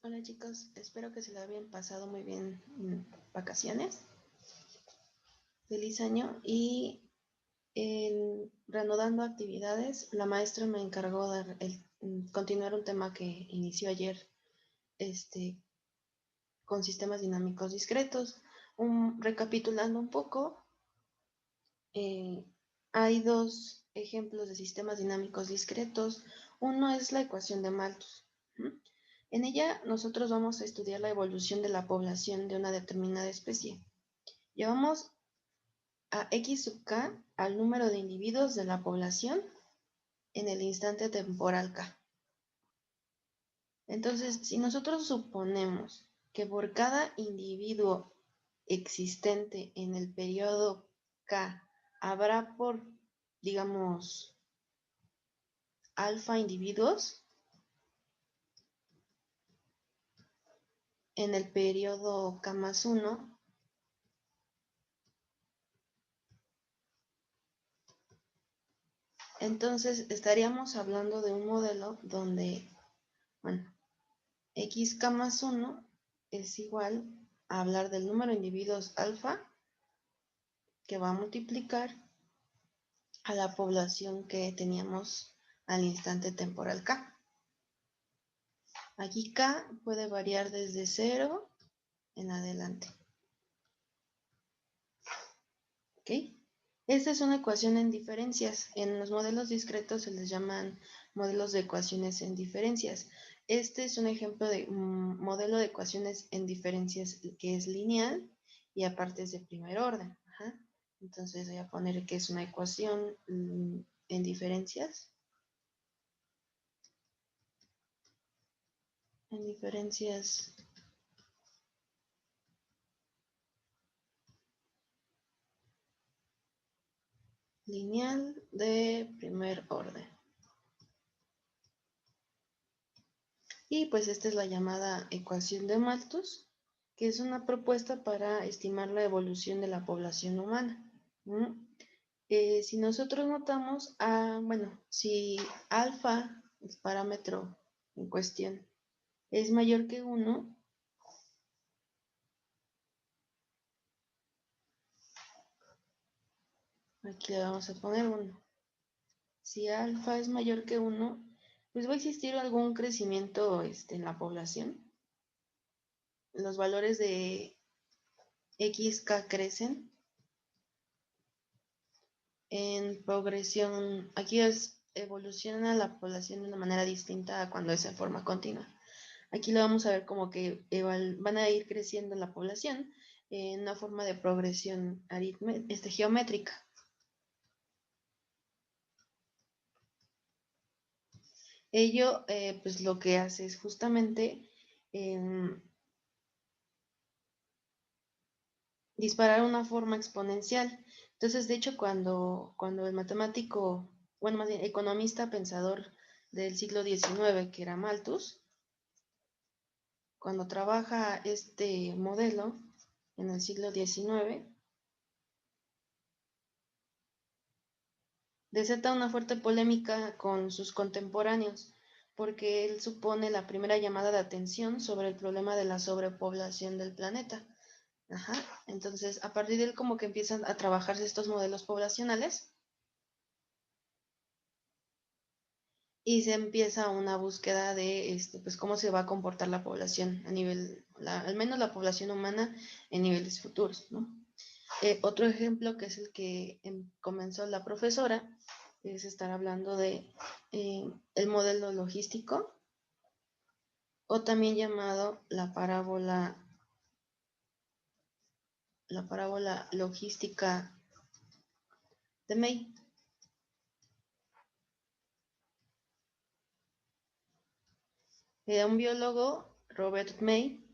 Hola chicos, espero que se la hayan pasado muy bien en vacaciones. Feliz año y reanudando actividades, la maestra me encargó de continuar un tema que inició ayer con sistemas dinámicos discretos. Recapitulando un poco, eh, hay dos ejemplos de sistemas dinámicos discretos. Uno es la ecuación de Malthus. En ella nosotros vamos a estudiar la evolución de la población de una determinada especie. Llevamos a x sub k al número de individuos de la población en el instante temporal k. Entonces, si nosotros suponemos que por cada individuo existente en el periodo k habrá digamos, alfa individuos en el periodo k más 1, entonces estaríamos hablando de un modelo donde, bueno, xk más 1 es igual a hablar del número de individuos alfa que va a multiplicar a la población que teníamos al instante temporal k. Aquí k puede variar desde 0 en adelante. ¿Ok? Esta es una ecuación en diferencias. En los modelos discretos se les llaman modelos de ecuaciones en diferencias. Este es un ejemplo de un modelo de ecuaciones en diferencias que es lineal y aparte es de primer orden. Ajá. Entonces voy a poner que es una ecuación en diferencias. En diferencias lineal de primer orden. Y pues esta es la llamada ecuación de Malthus, que es una propuesta para estimar la evolución de la población humana. Si nosotros notamos, bueno, si alfa, el parámetro en cuestión, es mayor que 1, aquí le vamos a poner 1. Si alfa es mayor que 1, pues va a existir algún crecimiento en la población. Los valores de xk crecen en progresión. Aquí evoluciona la población de una manera distinta a cuando es en forma continua. Aquí lo vamos a ver como que van a ir creciendo la población en una forma de progresión geométrica. Ello, pues lo que hace es justamente disparar una forma exponencial. Entonces, de hecho, cuando el matemático, bueno, más bien economista pensador del siglo XIX, que era Malthus, cuando trabaja este modelo en el siglo XIX, desata una fuerte polémica con sus contemporáneos, porque él supone la primera llamada de atención sobre el problema de la sobrepoblación del planeta. Ajá. Entonces, a partir de él como que empiezan a trabajarse estos modelos poblacionales y se empieza una búsqueda de pues cómo se va a comportar la población a nivel, al menos la población humana en niveles futuros, ¿no? Otro ejemplo que es el que comenzó la profesora es estar hablando de el modelo logístico, o también llamado la parábola logística de May. Un biólogo, Robert May,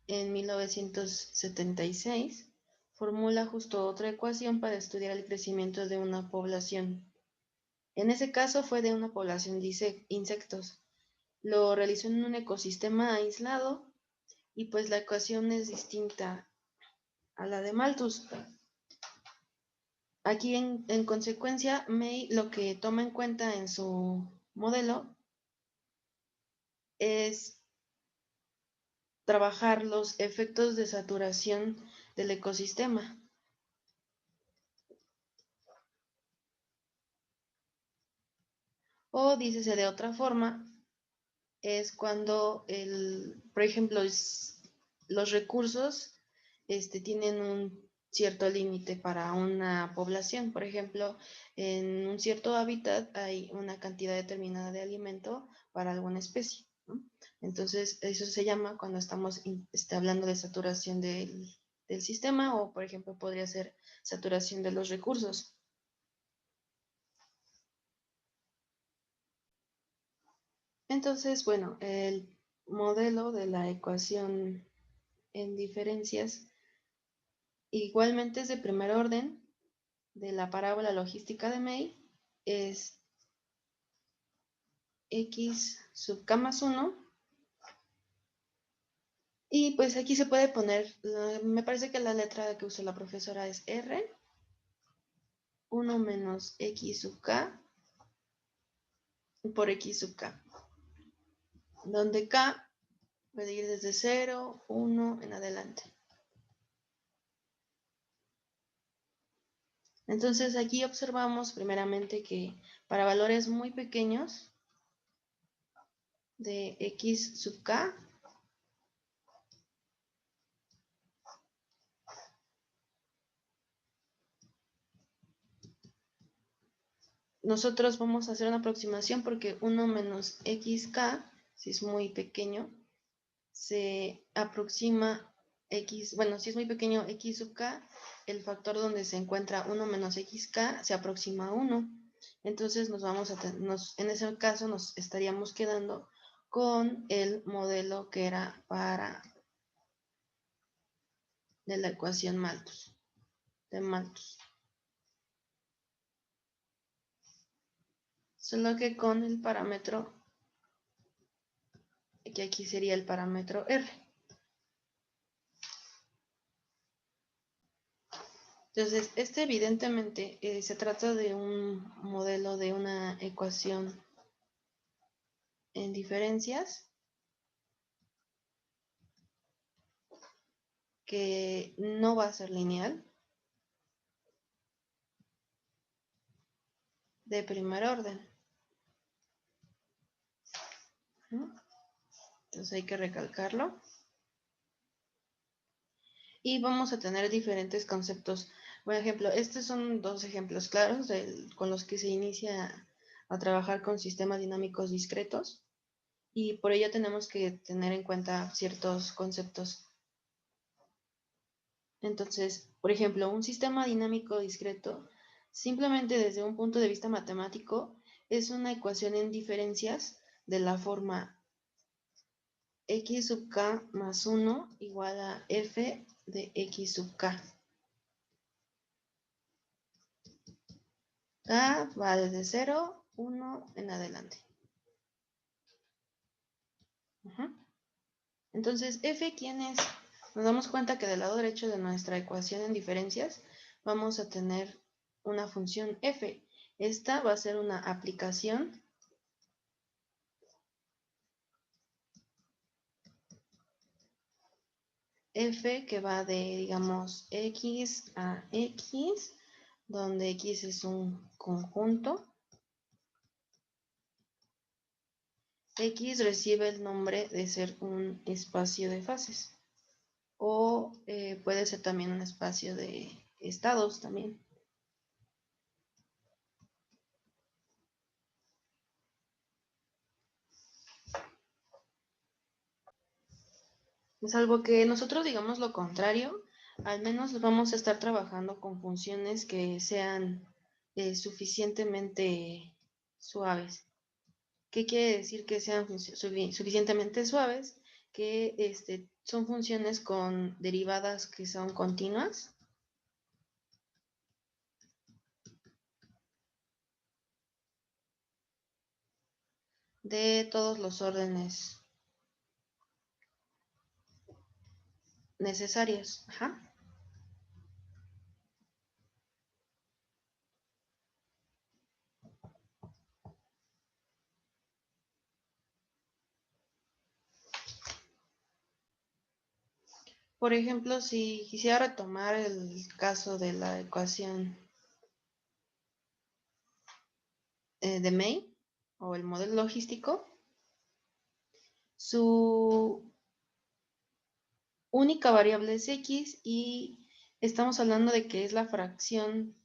en 1976, formula justo otra ecuación para estudiar el crecimiento de una población. En ese caso fue de una población de insectos. Lo realizó en un ecosistema aislado y pues la ecuación es distinta a la de Malthus. Aquí en consecuencia, May lo que toma en cuenta en su modelo es trabajar los efectos de saturación del ecosistema. O dícese de otra forma, es cuando, por ejemplo, los recursos tienen un cierto límite para una población. Por ejemplo, en un cierto hábitat hay una cantidad determinada de alimento para alguna especie, ¿no? Entonces, eso se llama cuando estamos hablando de saturación del sistema, o, por ejemplo, podría ser saturación de los recursos. Entonces, bueno, el modelo de la ecuación en diferencias igualmente es de primer orden de la parábola logística de May, es x sub k más 1. Y pues aquí se puede poner, me parece que la letra que usó la profesora es R, 1 menos x sub k por x sub k, donde k puede ir desde 0, 1 en adelante. Entonces aquí observamos primeramente que para valores muy pequeños de x sub k, nosotros vamos a hacer una aproximación porque 1 menos xk, si es muy pequeño, se aproxima x, bueno, si es muy pequeño x sub k, el factor donde se encuentra 1 menos xk se aproxima a 1. Entonces en ese caso nos estaríamos quedando con el modelo que era de la ecuación de Malthus. Solo que con el parámetro, que aquí sería el parámetro R. Entonces, evidentemente se trata de un modelo de una ecuación en diferencias que no va a ser lineal, de primer orden, ¿no? Entonces hay que recalcarlo. Y vamos a tener diferentes conceptos. Por ejemplo, estos son dos ejemplos claros con los que se inicia a trabajar con sistemas dinámicos discretos. Y por ello tenemos que tener en cuenta ciertos conceptos. Entonces, por ejemplo, un sistema dinámico discreto, simplemente desde un punto de vista matemático, es una ecuación en diferencias de la forma x sub k más 1 igual a f de x sub k. K va desde 0, 1 en adelante. Entonces, f, ¿quién es? Nos damos cuenta que del lado derecho de nuestra ecuación en diferencias vamos a tener una función f. Esta va a ser una aplicación f que va de, digamos, x a x, donde x es un conjunto. X recibe el nombre de ser un espacio de fases, o puede ser también un espacio de estados también. Es algo que nosotros digamos lo contrario, al menos vamos a estar trabajando con funciones que sean suficientemente suaves. ¿Qué quiere decir que sean suficientemente suaves? Que son funciones con derivadas que son continuas. De todos los órdenes necesarios. Ajá. Por ejemplo, si quisiera retomar el caso de la ecuación de May o el modelo logístico, su única variable es X y estamos hablando de que es la fracción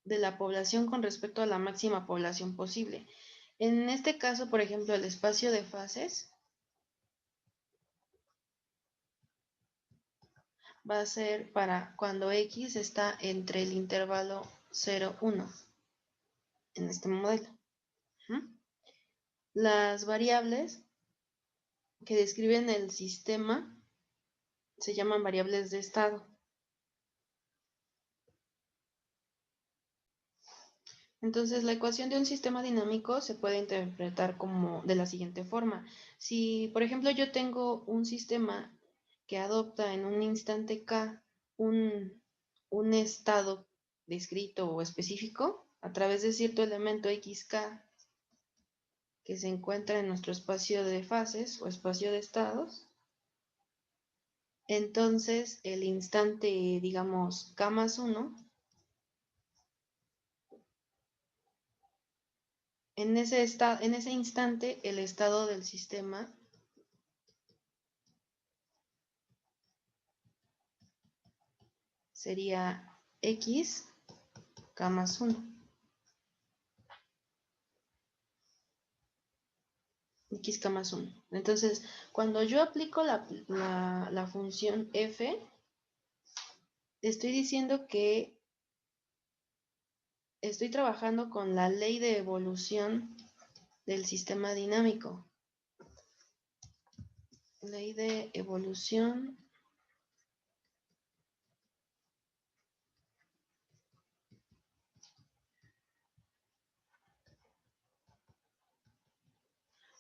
de la población con respecto a la máxima población posible. En este caso, por ejemplo, el espacio de fases va a ser para cuando X está entre el intervalo 0, 1 en este modelo. Las variables que describen el sistema se llaman variables de estado. Entonces, la ecuación de un sistema dinámico se puede interpretar como de la siguiente forma. Si, por ejemplo, yo tengo un sistema que adopta en un instante K un estado descrito o específico a través de cierto elemento xk que se encuentra en nuestro espacio de fases o espacio de estados, entonces el instante, digamos, K más 1, en ese instante el estado del sistema sería X, K más 1. Xk más 1. Entonces, cuando yo aplico la función f, estoy diciendo que estoy trabajando con la ley de evolución del sistema dinámico. Ley de evolución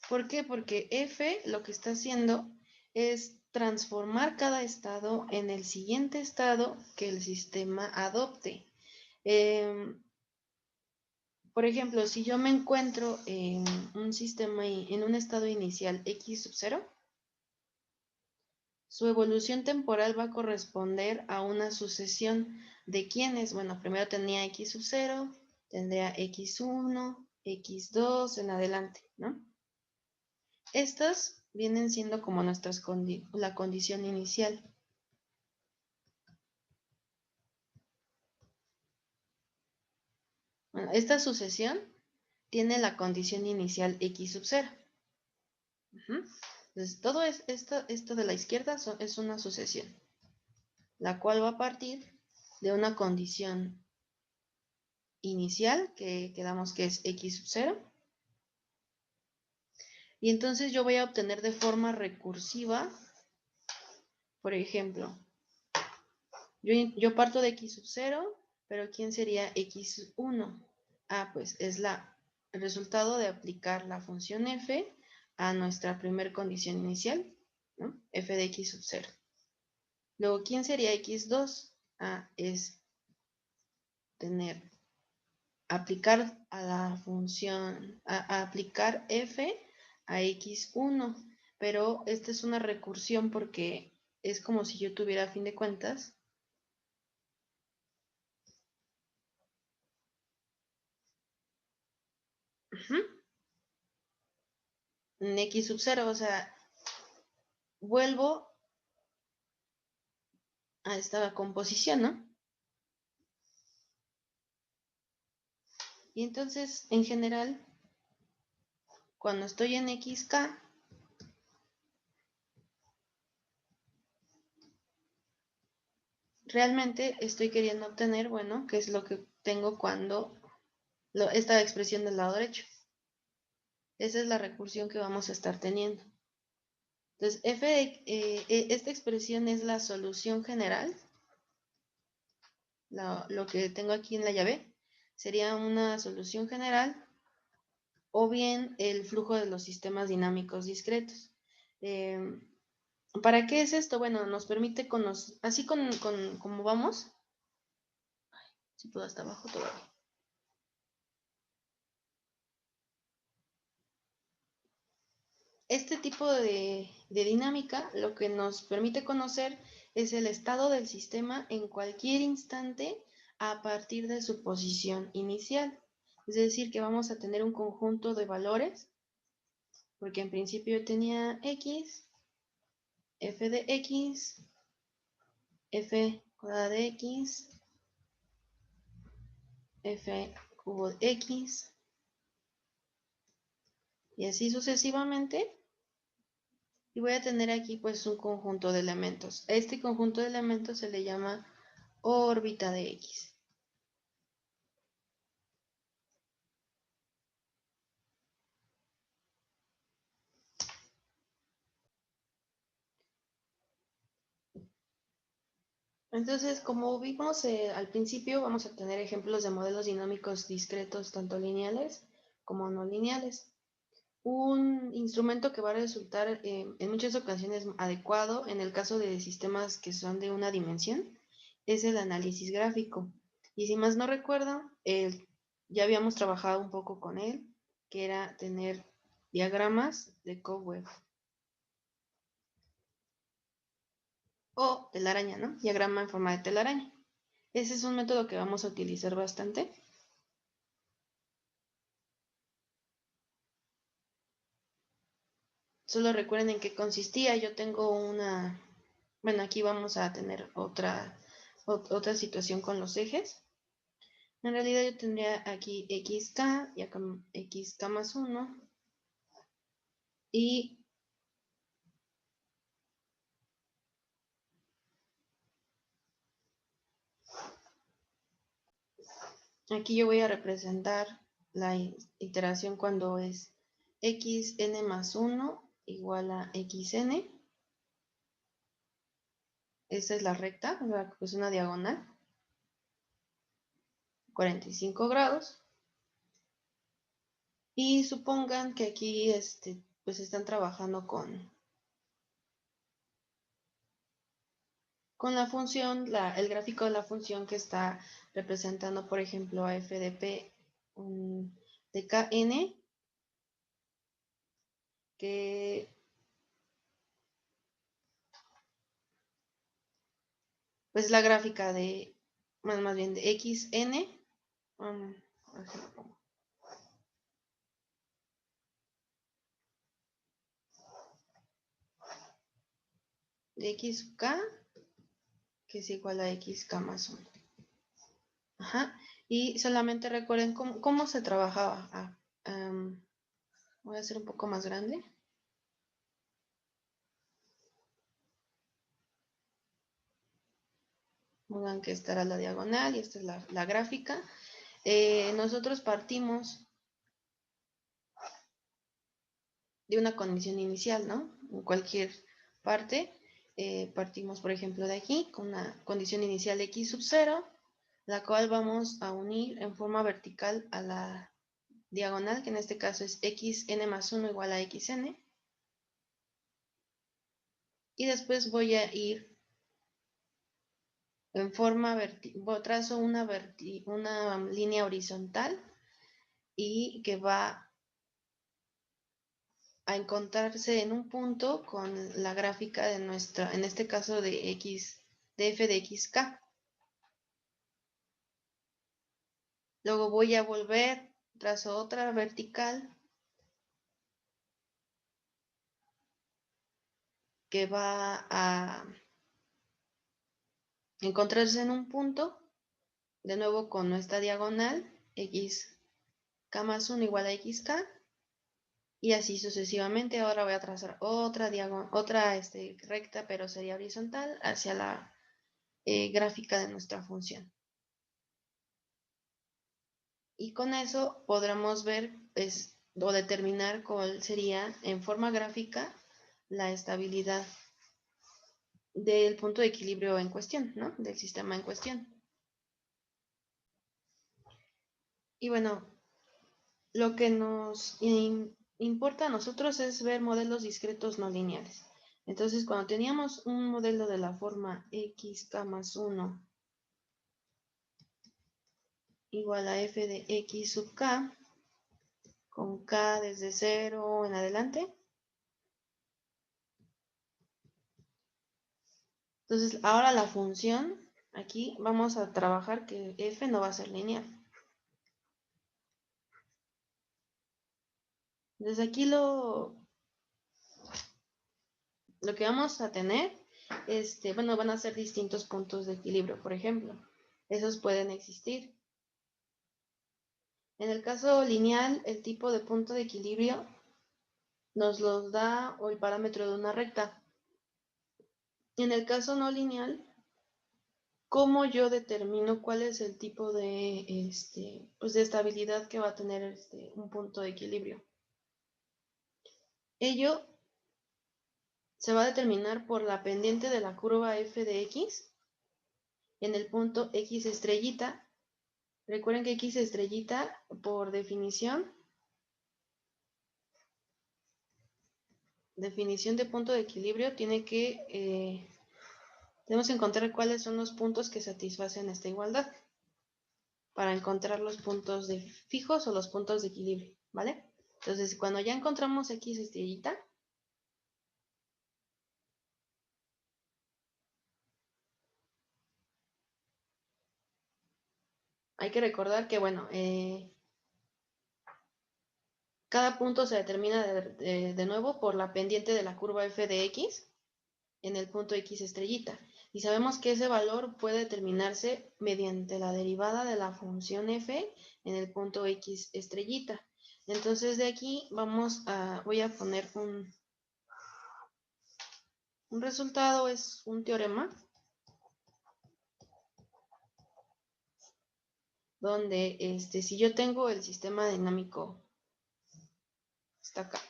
¿Por qué? Porque f lo que está haciendo es transformar cada estado en el siguiente estado que el sistema adopte. Por ejemplo, si yo me encuentro en un sistema, en un estado inicial x sub 0, su evolución temporal va a corresponder a una sucesión de quiénes. Bueno, primero tenía x sub 0, tendría x1, x2 en adelante, ¿no? Estas vienen siendo como la condición inicial. Bueno, esta sucesión tiene la condición inicial x sub 0. Entonces, todo esto de la izquierda es una sucesión, la cual va a partir de una condición inicial que quedamos que es x sub 0. Y entonces yo voy a obtener de forma recursiva, por ejemplo, yo parto de x sub 0, pero ¿quién sería x1? Ah, pues es el resultado de aplicar la función f a nuestra primer condición inicial, ¿no? F de x sub 0. Luego, ¿quién sería x2? Ah, es aplicar a la función, aplicar f a x1, pero esta es una recursión porque es como si yo tuviera a fin de cuentas en x sub 0, o sea, vuelvo a esta composición, ¿no? Y entonces, en general, cuando estoy en xk, realmente estoy queriendo obtener, bueno, qué es lo que tengo cuando esta expresión del lado derecho. Esa es la recursión que vamos a estar teniendo. Entonces, esta expresión es la solución general. Lo que tengo aquí en la llave sería una solución general o bien el flujo de los sistemas dinámicos discretos. ¿Para qué es esto? Bueno, nos permite así como vamos. Si puedo hasta abajo todavía. Este tipo de dinámica lo que nos permite conocer es el estado del sistema en cualquier instante a partir de su posición inicial. Es decir, que vamos a tener un conjunto de valores, porque en principio yo tenía x, f de x, f cuadrada de x, f cubo de x, y así sucesivamente. Y voy a tener aquí pues un conjunto de elementos. A este conjunto de elementos se le llama órbita de x. Entonces, como vimos al principio, vamos a tener ejemplos de modelos dinámicos discretos, tanto lineales como no lineales. Un instrumento que va a resultar en muchas ocasiones adecuado en el caso de sistemas que son de una dimensión es el análisis gráfico. Y si más no recuerdo, ya habíamos trabajado un poco con él, que era tener diagramas de cobweb o telaraña, ¿no? Diagrama en forma de telaraña. Ese es un método que vamos a utilizar bastante. Solo recuerden en qué consistía. Yo tengo una, bueno, aquí vamos a tener otra situación con los ejes. En realidad yo tendría aquí xk y acá xk más 1 y aquí yo voy a representar la iteración cuando es xn más 1 igual a xn. Esta es la recta, es una diagonal, 45 grados. Y supongan que aquí pues están trabajando con la función, el gráfico de la función que está representando, por ejemplo, a f de p de kn, que pues la gráfica de, más bien de xn, de xk, que es igual a xk más 1. Ajá. Y solamente recuerden cómo se trabajaba. Voy a hacer un poco más grande. Pongan que esta era la diagonal y esta es la gráfica. Nosotros partimos de una condición inicial, ¿no? En cualquier parte, partimos, por ejemplo, de aquí, con una condición inicial de x sub 0, la cual vamos a unir en forma vertical a la diagonal, que en este caso es xn más 1 igual a xn. Y después voy a ir en forma vertical, trazo una línea horizontal y que va a encontrarse en un punto con la gráfica de nuestra, en este caso de x, de f de xk. Luego voy a volver, trazo otra vertical que va a encontrarse en un punto, de nuevo con nuestra diagonal, xk más 1 igual a xk, y así sucesivamente. Ahora voy a trazar otra recta, pero sería horizontal, hacia la gráfica de nuestra función. Y con eso podremos ver o determinar cuál sería en forma gráfica la estabilidad del punto de equilibrio en cuestión, ¿no? Del sistema en cuestión. Y bueno, lo que nos importa a nosotros es ver modelos discretos no lineales. Entonces, cuando teníamos un modelo de la forma xk más 1 igual a f de x sub k, con k desde 0 en adelante, Entonces, ahora la función, aquí vamos a trabajar que f no va a ser lineal. Desde aquí lo que vamos a tener, bueno, van a ser distintos puntos de equilibrio, por ejemplo. Esos pueden existir. En el caso lineal, el tipo de punto de equilibrio nos los da o el parámetro de una recta. En el caso no lineal, ¿cómo yo determino cuál es el tipo de, pues de estabilidad que va a tener un punto de equilibrio? Ello se va a determinar por la pendiente de la curva f de x en el punto x estrellita. Recuerden que x estrellita, por definición de punto de equilibrio, tenemos que encontrar cuáles son los puntos que satisfacen esta igualdad para encontrar los puntos de fijos o los puntos de equilibrio, ¿vale? Entonces, cuando ya encontramos x estrellita, hay que recordar que, bueno, cada punto se determina de nuevo por la pendiente de la curva f de x en el punto x estrellita. Y sabemos que ese valor puede determinarse mediante la derivada de la función f en el punto x estrellita. Entonces de aquí voy a poner un resultado, es un teorema, donde si yo tengo el sistema dinámico, está acá.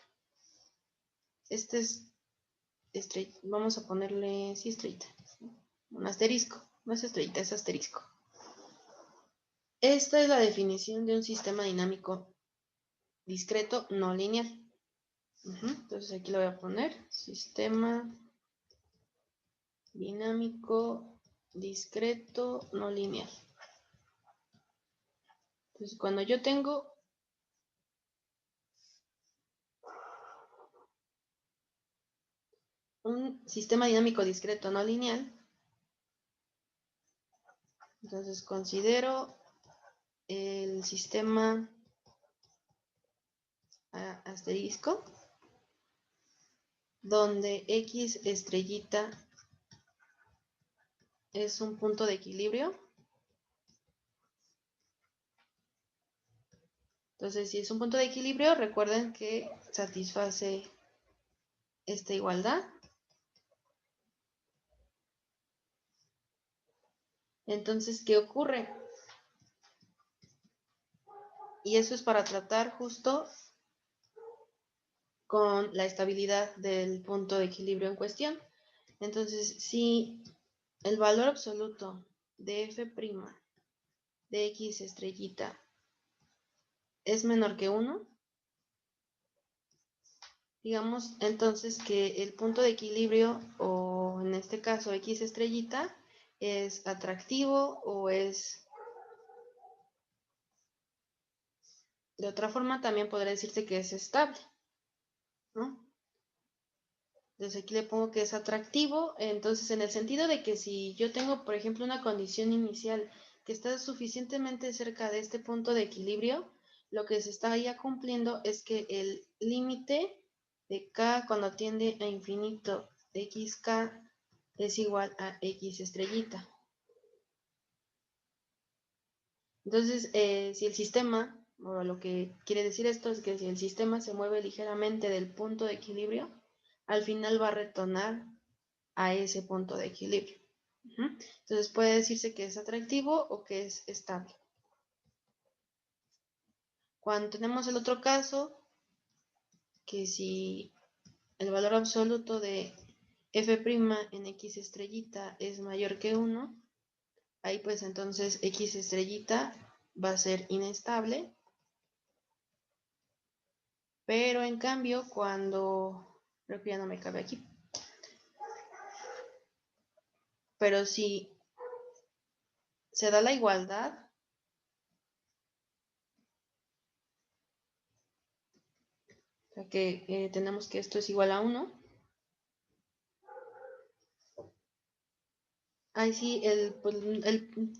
Este es vamos a ponerle, sí, estrellita, un asterisco, no es estrellita, es asterisco. Esta es la definición de un sistema dinámico discreto no lineal. Entonces aquí lo voy a poner, sistema dinámico discreto no lineal. Entonces cuando yo tengo un sistema dinámico discreto no lineal, entonces considero el sistema asterisco, donde x estrellita es un punto de equilibrio. Entonces, si es un punto de equilibrio, recuerden que satisface esta igualdad. Entonces, ¿qué ocurre? Y eso es para tratar justo con la estabilidad del punto de equilibrio en cuestión. Entonces, si el valor absoluto de f' de x estrellita es menor que 1, digamos entonces que el punto de equilibrio, o en este caso x estrellita, es atractivo o es... De otra forma, también podría decirse que es estable, ¿no? Entonces aquí le pongo que es atractivo. Entonces, en el sentido de que si yo tengo, por ejemplo, una condición inicial que está suficientemente cerca de este punto de equilibrio, lo que se está ya cumpliendo es que el límite de k cuando tiende a infinito de xk es igual a x estrellita. Entonces, si el sistema, o lo que quiere decir esto es que si el sistema se mueve ligeramente del punto de equilibrio, al final va a retornar a ese punto de equilibrio. Entonces puede decirse que es atractivo o que es estable. Cuando tenemos el otro caso, que si el valor absoluto de f' en x estrellita es mayor que 1, ahí pues entonces x estrellita va a ser inestable. Pero en cambio, creo que ya no me cabe aquí. Pero si se da la igualdad, o sea que tenemos que esto es igual a 1, ahí sí,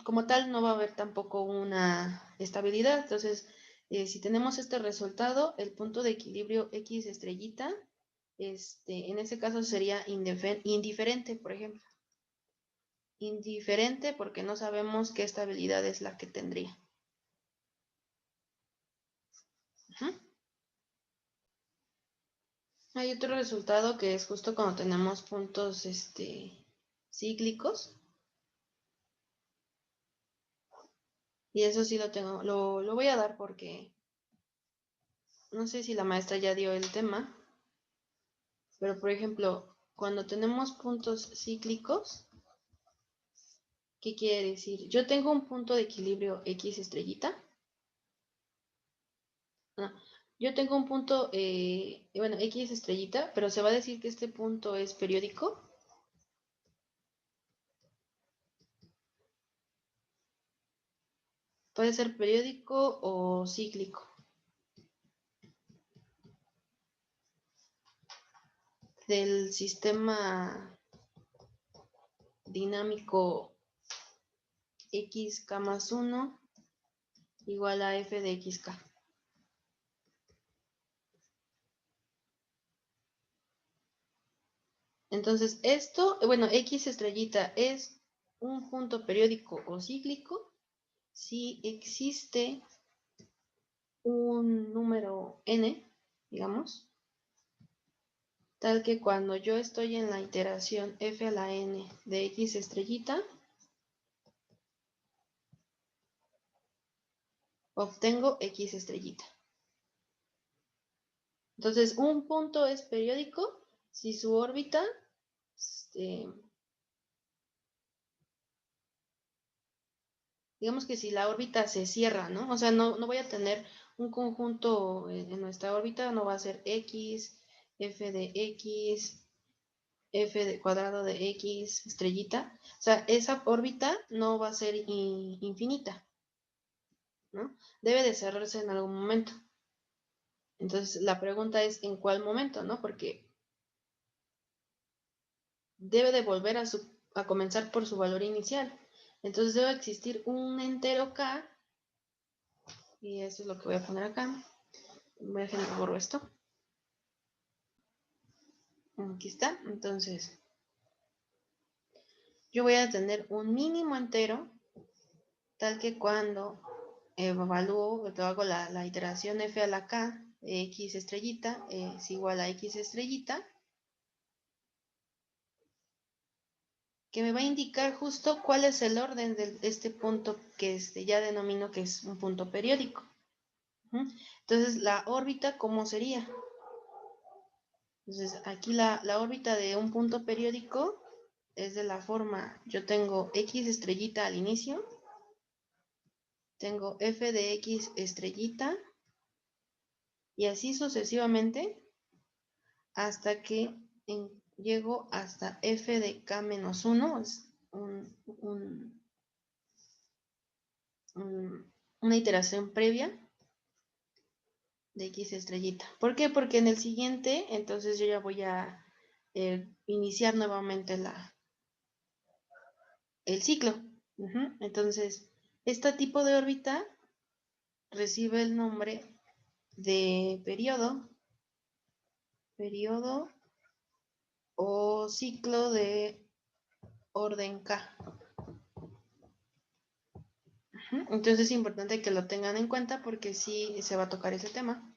como tal no va a haber tampoco una estabilidad. Entonces, si tenemos este resultado, el punto de equilibrio X estrellita, en ese caso sería indiferente, por ejemplo. Indiferente porque no sabemos qué estabilidad es la que tendría. Ujú. Hay otro resultado que es justo cuando tenemos puntos cíclicos. Y eso sí lo tengo, lo voy a dar porque no sé si la maestra ya dio el tema, pero por ejemplo, cuando tenemos puntos cíclicos, ¿qué quiere decir? Yo tengo un punto de equilibrio X estrellita. No, yo tengo un punto, bueno, X estrellita, pero se va a decir que este punto es periódico. Puede ser periódico o cíclico. Del sistema dinámico xk más 1 igual a f de xk. Entonces esto, bueno, x estrellita es un punto periódico o cíclico si existe un número n, digamos, tal que cuando yo estoy en la iteración f a la n de x estrellita, obtengo x estrellita. Entonces, un punto es periódico si su órbita, digamos que si la órbita se cierra, ¿no? O sea, no voy a tener un conjunto en nuestra órbita, no va a ser x, f de x, f de cuadrado de x, estrellita. O sea, esa órbita no va a ser infinita, ¿no? Debe de cerrarse en algún momento. Entonces, la pregunta es, ¿en cuál momento, no? Porque debe de volver a comenzar por su valor inicial. Entonces, debe existir un entero k, y eso es lo que voy a poner acá. Voy a dejar borro esto. Aquí está. Entonces, yo voy a tener un mínimo entero, tal que cuando evalúo, hago la iteración f a la k de x estrellita es igual a x estrellita, que me va a indicar justo cuál es el orden de este punto que ya denomino que es un punto periódico. Entonces, la órbita, ¿cómo sería? Entonces, aquí la órbita de un punto periódico es de la forma, yo tengo x estrellita al inicio, tengo f de x estrellita, y así sucesivamente hasta que llego hasta f de k menos 1, es una iteración previa de x estrellita. ¿Por qué? Porque en el siguiente, entonces yo ya voy a iniciar nuevamente el ciclo. Entonces, este tipo de órbita recibe el nombre de periodo o ciclo de orden K. Entonces es importante que lo tengan en cuenta porque sí se va a tocar ese tema.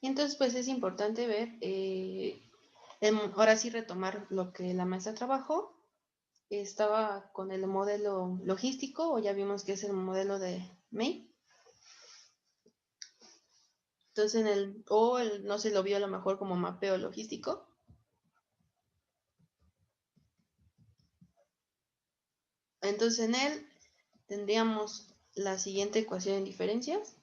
Y entonces pues es importante ver, ahora sí retomar lo que la maestra trabajó. Estaba con el modelo logístico, o ya vimos que es el modelo de May. Entonces no se lo vio a lo mejor como mapeo logístico. Entonces en él tendríamos la siguiente ecuación en diferencias.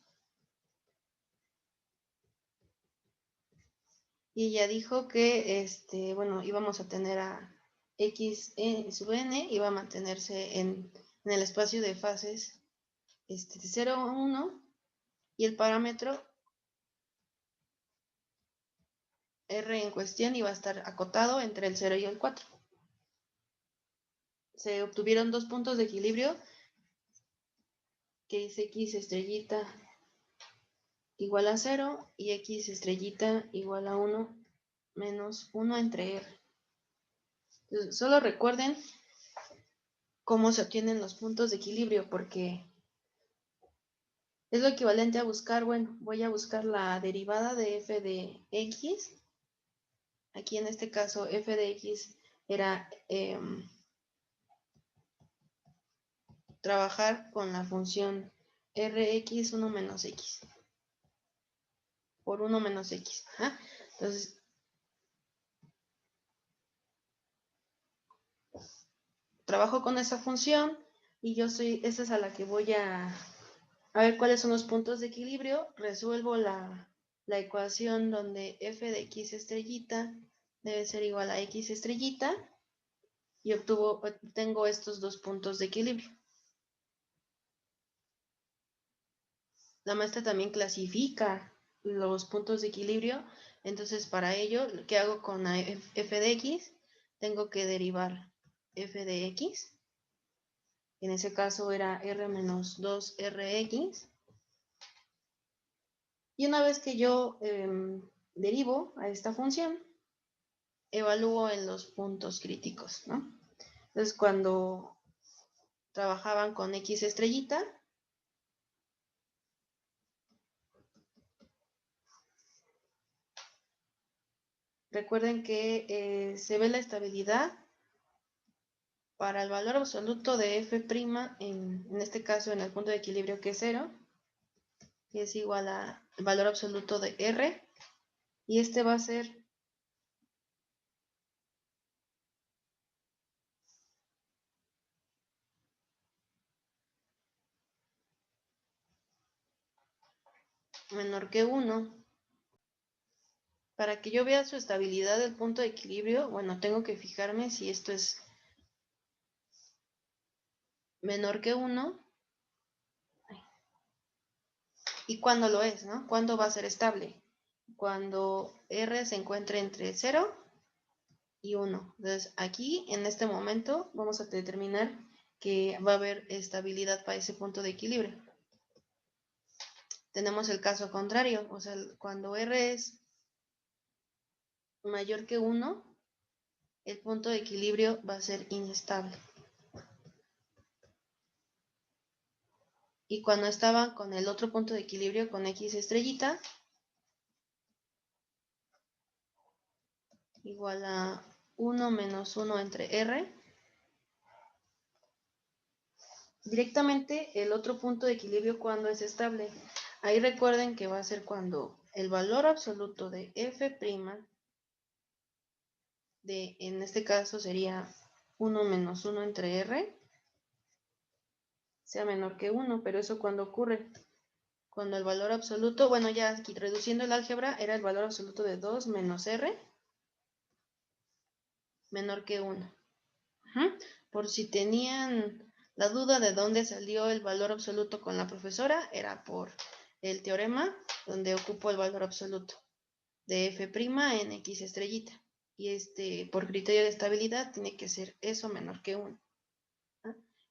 Y ella dijo que, bueno, íbamos a tener a x sub n, iba a mantenerse en el espacio de fases de 0 a 1, y el parámetro r en cuestión iba a estar acotado entre el 0 y el 4. se obtuvieron dos puntos de equilibrio, que es x estrellita igual a 0 y x estrellita igual a 1 menos 1 entre r. Entonces, solo recuerden cómo se obtienen los puntos de equilibrio, porque es lo equivalente a buscar, bueno, voy a buscar la derivada de f de x. Aquí en este caso f de x era trabajar con la función rx 1 menos x por 1 menos x. Ajá. Entonces, trabajo con esa función y esa es a la que voy a ver cuáles son los puntos de equilibrio. Resuelvo la ecuación donde f de x estrellita debe ser igual a x estrellita y obtengo estos dos puntos de equilibrio. La maestra también clasifica los puntos de equilibrio, entonces para ello, ¿qué hago con f de x? Tengo que derivar f de x, en ese caso era r menos 2rx, y una vez que yo derivo a esta función, evalúo en los puntos críticos, ¿no? Entonces cuando trabajaban con x estrellita, recuerden que se ve la estabilidad para el valor absoluto de f', en este caso en el punto de equilibrio que es 0, que es igual al valor absoluto de r, y este va a ser menor que 1. Para que yo vea su estabilidad del punto de equilibrio, bueno, tengo que fijarme si esto es menor que 1 y cuándo lo es, ¿no? ¿Cuándo va a ser estable? Cuando r se encuentre entre 0 y 1. Entonces, aquí, en este momento, vamos a determinar que va a haber estabilidad para ese punto de equilibrio. Tenemos el caso contrario, o sea, cuando r es mayor que 1, el punto de equilibrio va a ser inestable. Y cuando estaba con el otro punto de equilibrio, con x estrellita, igual a 1 menos 1 entre r, directamente el otro punto de equilibrio cuando es estable. Ahí recuerden que va a ser cuando el valor absoluto de f' en este caso sería 1 menos 1 entre r, sea menor que 1, pero eso cuando ocurre, cuando el valor absoluto, bueno, ya aquí reduciendo el álgebra, era el valor absoluto de 2 menos r menor que 1. Por si tenían la duda de dónde salió el valor absoluto con la profesora, era por el teorema donde ocupo el valor absoluto de f' en x estrellita. Y por criterio de estabilidad tiene que ser eso menor que 1.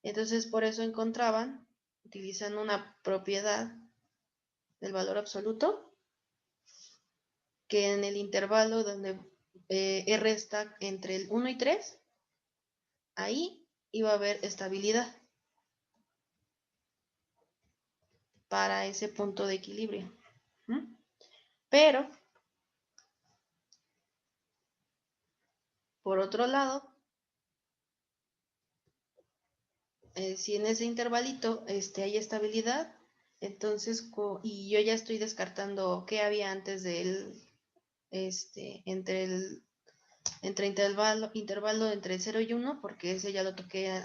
Entonces por eso encontraban, utilizando una propiedad del valor absoluto, que en el intervalo donde r está entre el 1 y 3, ahí iba a haber estabilidad para ese punto de equilibrio. Pero, por otro lado, si en ese intervalito hay estabilidad, entonces, y yo ya estoy descartando qué había antes del, entre intervalo entre el 0 y 1, porque ese ya lo toqué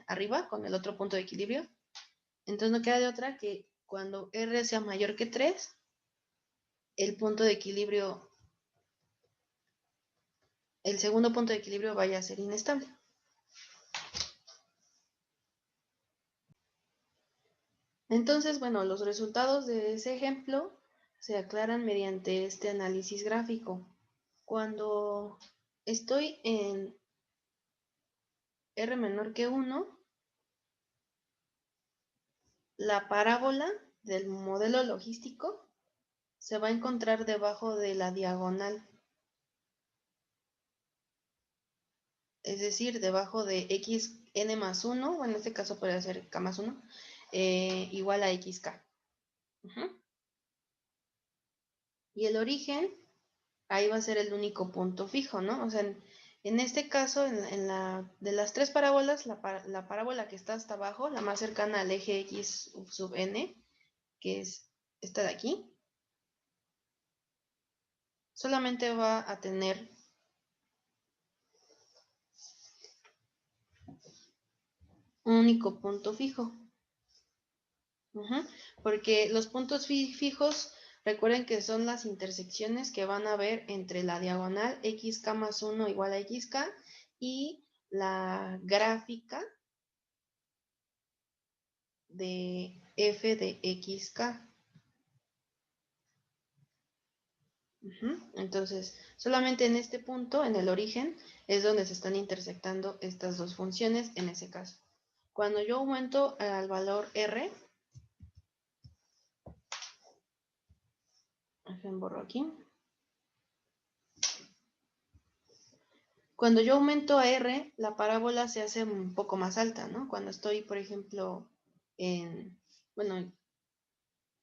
arriba con el otro punto de equilibrio. Entonces no queda de otra que cuando r sea mayor que 3, el punto de equilibrio, el segundo punto de equilibrio vaya a ser inestable. Entonces, bueno, los resultados de ese ejemplo se aclaran mediante este análisis gráfico. Cuando estoy en r menor que 1, la parábola del modelo logístico se va a encontrar debajo de la diagonal. Es decir, debajo de xn más 1, o en este caso podría ser k más 1, igual a xk. Y el origen, ahí va a ser el único punto fijo, ¿no? O sea, en este caso, de las tres parábolas, la parábola que está hasta abajo, la más cercana al eje x sub n, que es esta de aquí, solamente va a tener un único punto fijo. Porque los puntos fijos, recuerden que son las intersecciones que van a haber entre la diagonal xk más 1 igual a xk y la gráfica de f de xk. Entonces, solamente en este punto, en el origen, es donde se están intersectando estas dos funciones en ese caso. Cuando yo aumento al valor r, borro aquí. Cuando yo aumento a r, la parábola se hace un poco más alta, ¿no? Cuando estoy, por ejemplo, en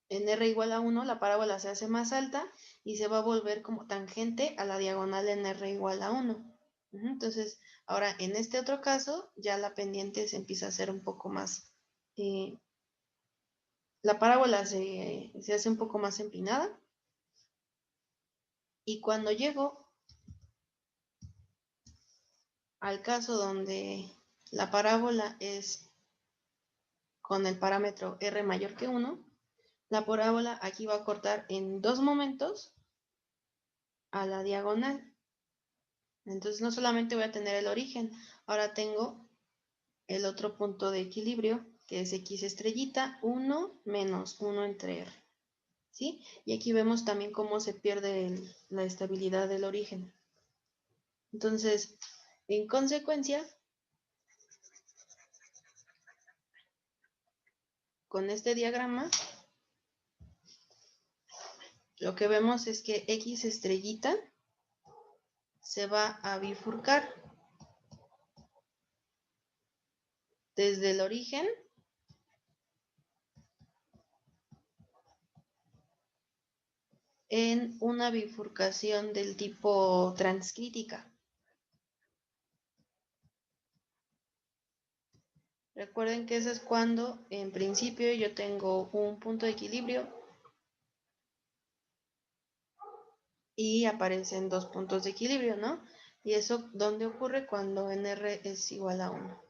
r igual a 1, la parábola se hace más alta y se va a volver como tangente a la diagonal en r igual a 1. Entonces, ahora en este otro caso, ya la pendiente se empieza a hacer un poco más, la parábola se hace un poco más empinada. Y cuando llego al caso donde la parábola es con el parámetro r mayor que 1, la parábola aquí va a cortar en dos momentos a la diagonal. Entonces no solamente voy a tener el origen, ahora tengo el otro punto de equilibrio, que es x estrellita, 1 menos 1 entre r. ¿Sí? Y aquí vemos también cómo se pierde la estabilidad del origen. Entonces, en consecuencia, con este diagrama, lo que vemos es que x estrellita se va a bifurcar desde el origen en una bifurcación del tipo transcrítica. Recuerden que eso es cuando en principio yo tengo un punto de equilibrio y aparecen dos puntos de equilibrio, ¿no? Y eso, ¿dónde ocurre? Cuando nr es igual a 1.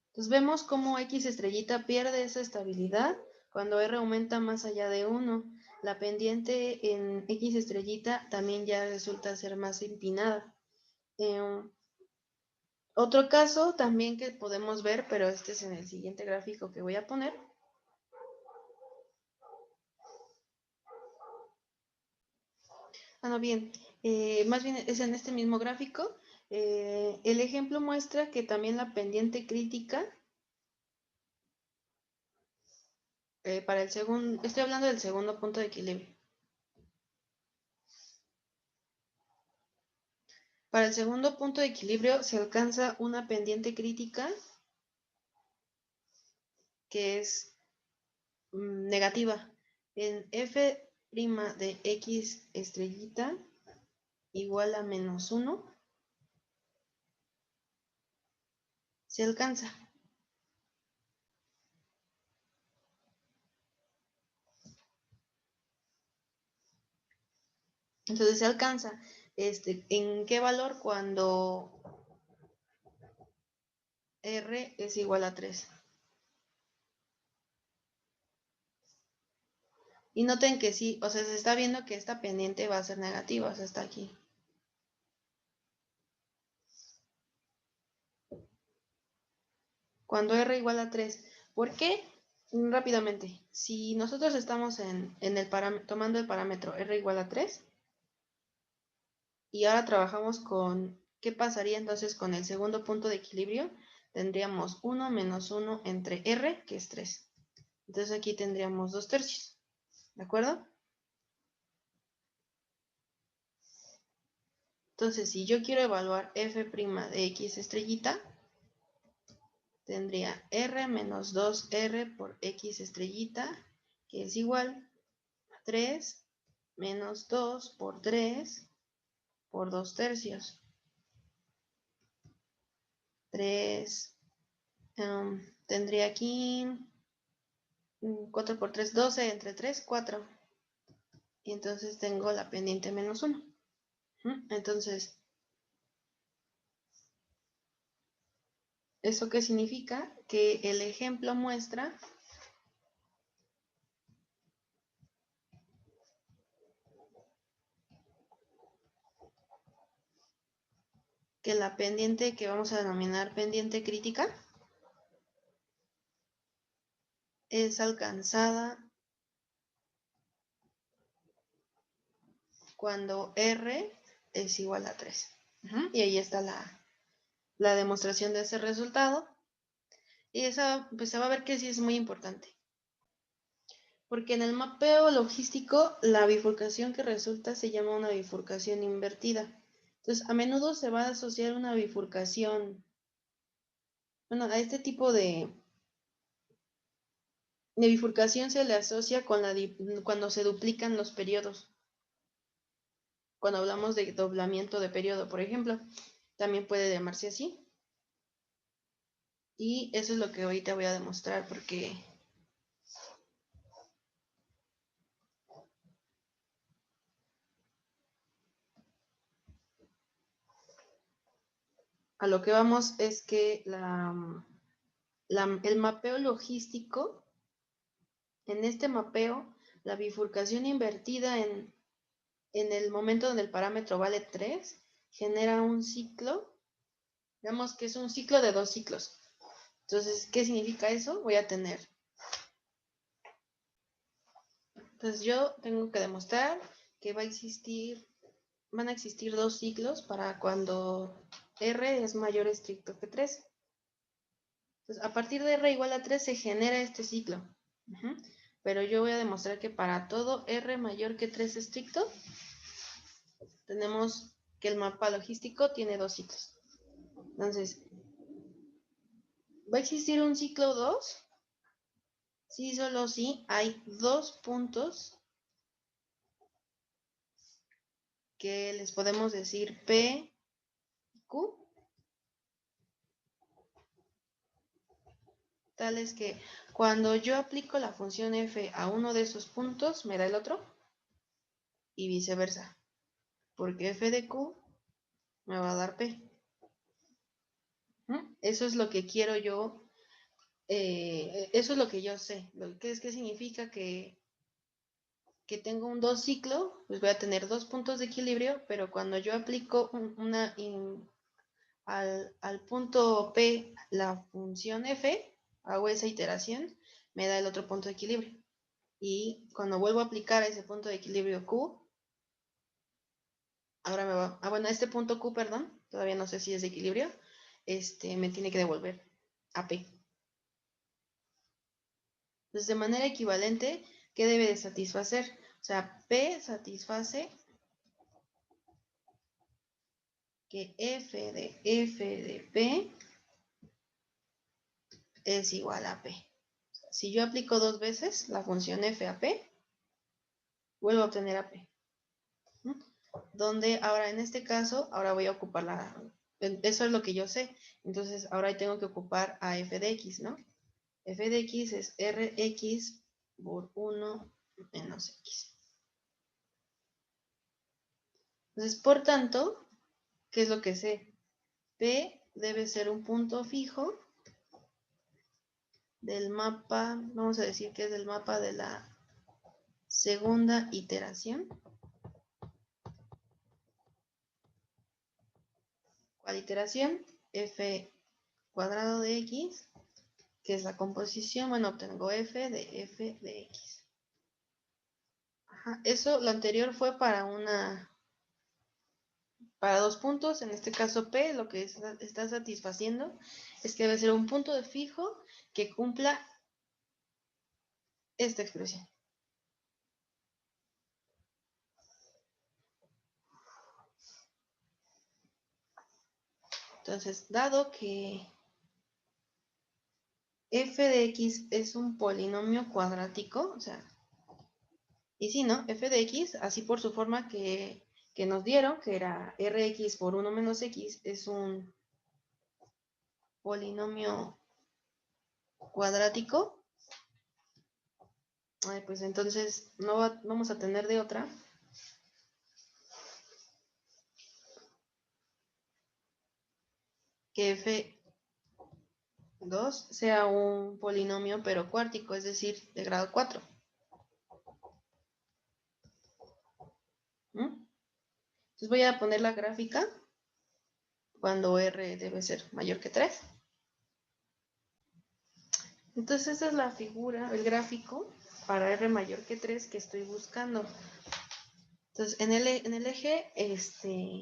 Entonces vemos cómo x estrellita pierde esa estabilidad cuando r aumenta más allá de 1. La pendiente en x estrellita también ya resulta ser más empinada. Otro caso también que podemos ver, pero este es en el siguiente gráfico que voy a poner. Bien, más bien es en este mismo gráfico. El ejemplo muestra que también la pendiente crítica para el segundo, estoy hablando del segundo punto de equilibrio. Para el segundo punto de equilibrio se alcanza una pendiente crítica que es negativa. En f' de x estrellita igual a menos 1 se alcanza. Entonces se alcanza. ¿En qué valor? Cuando r es igual a 3. Y noten que sí, o sea, se está viendo que esta pendiente va a ser negativa, o sea, está aquí. Cuando r igual a 3. ¿Por qué? Rápidamente, si nosotros estamos tomando el parámetro r igual a 3 y ahora trabajamos con ¿Qué pasaría entonces con el segundo punto de equilibrio? Tendríamos 1 menos 1 entre R, que es 3. Entonces aquí tendríamos 2/3. ¿De acuerdo? Entonces, si yo quiero evaluar f' de x estrellita, tendría r menos 2r por x estrellita, que es igual a 3 menos 2 por 3 por 2/3. 3, tendría aquí 4 por 3, 12 entre 3, 4. Y entonces tengo la pendiente menos 1. Entonces, ¿eso qué significa? Que el ejemplo muestra que la pendiente que vamos a denominar pendiente crítica es alcanzada cuando R es igual a 3. Y ahí está la demostración de ese resultado. Y esa, pues se va a ver que sí es muy importante. Porque en el mapeo logístico, la bifurcación que resulta se llama una bifurcación invertida. Entonces, a menudo se va a asociar una bifurcación, bueno, a este tipo de bifurcación se le asocia con cuando se duplican los periodos. Cuando hablamos de doblamiento de periodo, por ejemplo, también puede llamarse así. Y eso es lo que ahorita voy a demostrar, porque a lo que vamos es que el mapeo logístico, en este mapeo, la bifurcación invertida en el momento donde el parámetro vale 3, genera un ciclo. Veamos que es un ciclo de 2 ciclos. Entonces, ¿qué significa eso? Voy a tener. Entonces, yo tengo que demostrar que van a existir 2 ciclos para cuando R es mayor o estricto que 3. Entonces, a partir de R igual a 3 se genera este ciclo. Pero yo voy a demostrar que para todo R mayor que 3 estricto, tenemos que el mapa logístico tiene 2 ciclos. Entonces, ¿va a existir un ciclo 2? Sí, solo sí. Hay 2 puntos que les podemos decir P y Q. Tal es que cuando yo aplico la función f a uno de esos puntos, me da el otro. Y viceversa. Porque f de q me va a dar p. Eso es lo que quiero yo. Eso es lo que yo sé. ¿Qué significa que tengo un 2 ciclo? Pues voy a tener 2 puntos de equilibrio, pero cuando yo aplico al punto P la función f, hago esa iteración, me da el otro punto de equilibrio. Y cuando vuelvo a aplicar a ese punto de equilibrio Q, ahora me va, bueno, este punto Q, perdón, todavía no sé si es de equilibrio, me tiene que devolver a P. Entonces, de manera equivalente, ¿qué debe de satisfacer? O sea, P satisface que f de P es igual a P. O sea, si yo aplico 2 veces la función f a P, vuelvo a obtener a P. Donde ahora en este caso, ahora voy a ocupar eso es lo que yo sé. Entonces, ahora tengo que ocupar a f de x, ¿no? F de x es Rx por 1 menos x. Entonces, por tanto, ¿qué es lo que sé? P debe ser un punto fijo del mapa, vamos a decir que es del mapa de la segunda iteración. ¿Cuál iteración? F cuadrado de x, que es la composición, bueno, obtengo f de x. Eso, lo anterior fue para para 2 puntos, en este caso P, lo que está satisfaciendo es que debe ser un punto de fijo que cumpla esta expresión. Entonces, dado que f de x es un polinomio cuadrático, o sea, y si no, f de x, así por su forma que nos dieron, que era rx por 1 menos x, es un polinomio cuadrático, pues entonces no vamos a tener de otra que f2 sea un polinomio pero cuártico, es decir, de grado 4. Entonces voy a poner la gráfica cuando r debe ser mayor que 3. Entonces esta es la figura, el gráfico para r mayor que 3 que estoy buscando. Entonces en el eje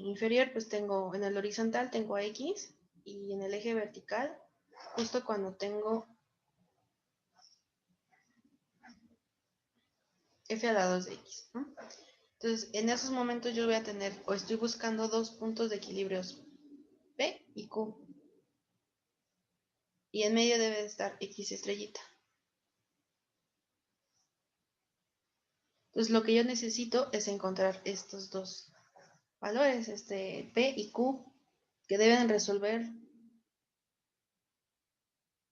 inferior pues tengo, en el horizontal tengo a x y en el eje vertical justo cuando tengo f a la 2 de x, ¿no? Entonces en esos momentos yo voy a tener o estoy buscando dos puntos de equilibrios P y Q y en medio debe estar x estrellita. Entonces lo que yo necesito es encontrar estos dos valores, P y Q, que deben resolver.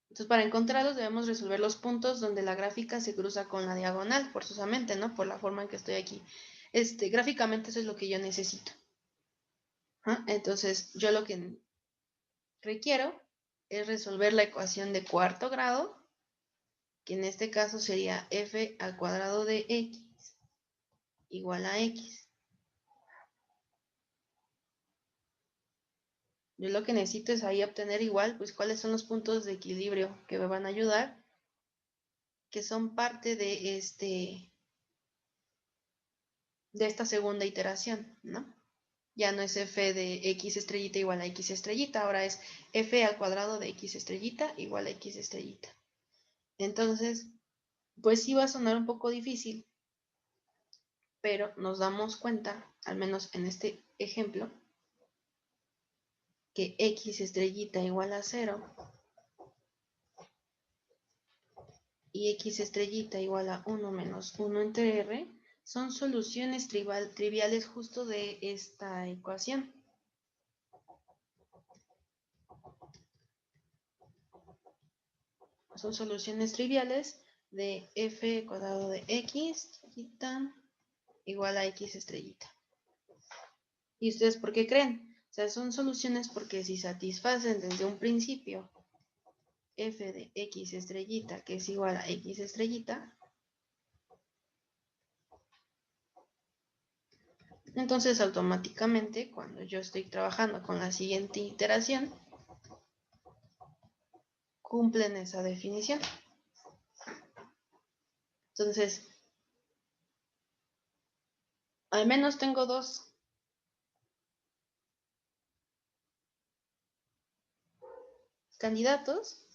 Entonces para encontrarlos debemos resolver los puntos donde la gráfica se cruza con la diagonal, forzosamente, ¿no? Por la forma en que estoy aquí. Gráficamente eso es lo que yo necesito. Entonces yo lo que requiero es resolver la ecuación de cuarto grado, que en este caso sería f al cuadrado de x igual a x. Yo lo que necesito es ahí obtener igual, pues cuáles son los puntos de equilibrio que me van a ayudar, que son parte de esta segunda iteración, ¿no? Ya no es f de x estrellita igual a x estrellita, ahora es f al cuadrado de x estrellita igual a x estrellita. Entonces, pues sí va a sonar un poco difícil, pero nos damos cuenta, al menos en este ejemplo, que x estrellita igual a 0 y x estrellita igual a 1 menos 1 entre r son soluciones triviales justo de esta ecuación. Son soluciones triviales de f cuadrado de x estrellita igual a x estrellita. ¿Y ustedes por qué creen? O sea, son soluciones porque si satisfacen desde un principio f de x estrellita, que es igual a x estrellita, entonces automáticamente cuando yo estoy trabajando con la siguiente iteración, cumplen esa definición. Entonces, al menos tengo dos candidatos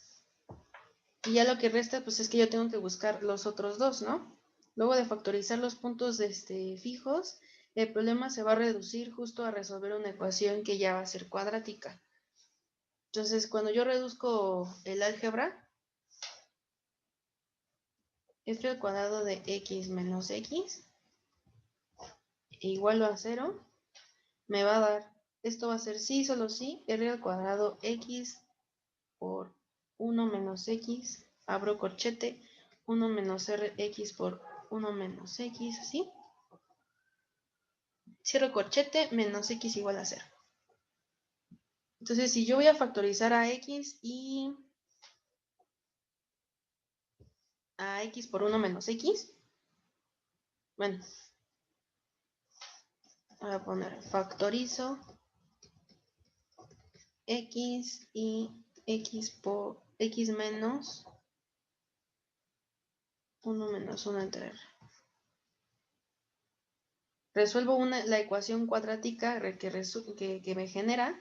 y ya lo que resta pues es que yo tengo que buscar los otros dos, ¿no? Luego de factorizar los puntos fijos, el problema se va a reducir justo a resolver una ecuación que ya va a ser cuadrática. Entonces, cuando yo reduzco el álgebra, f al cuadrado de x menos x igual a 0, me va a dar, esto va a ser sí, solo sí, r al cuadrado x por 1 menos x, abro corchete, 1 menos rx por 1 menos x, así. Cierro corchete, menos x igual a 0. Entonces, si yo voy a factorizar a x y a x por 1 menos x, bueno, voy a poner factorizo x y x por x menos 1 menos 1 entre r. resuelvo la ecuación cuadrática que me genera,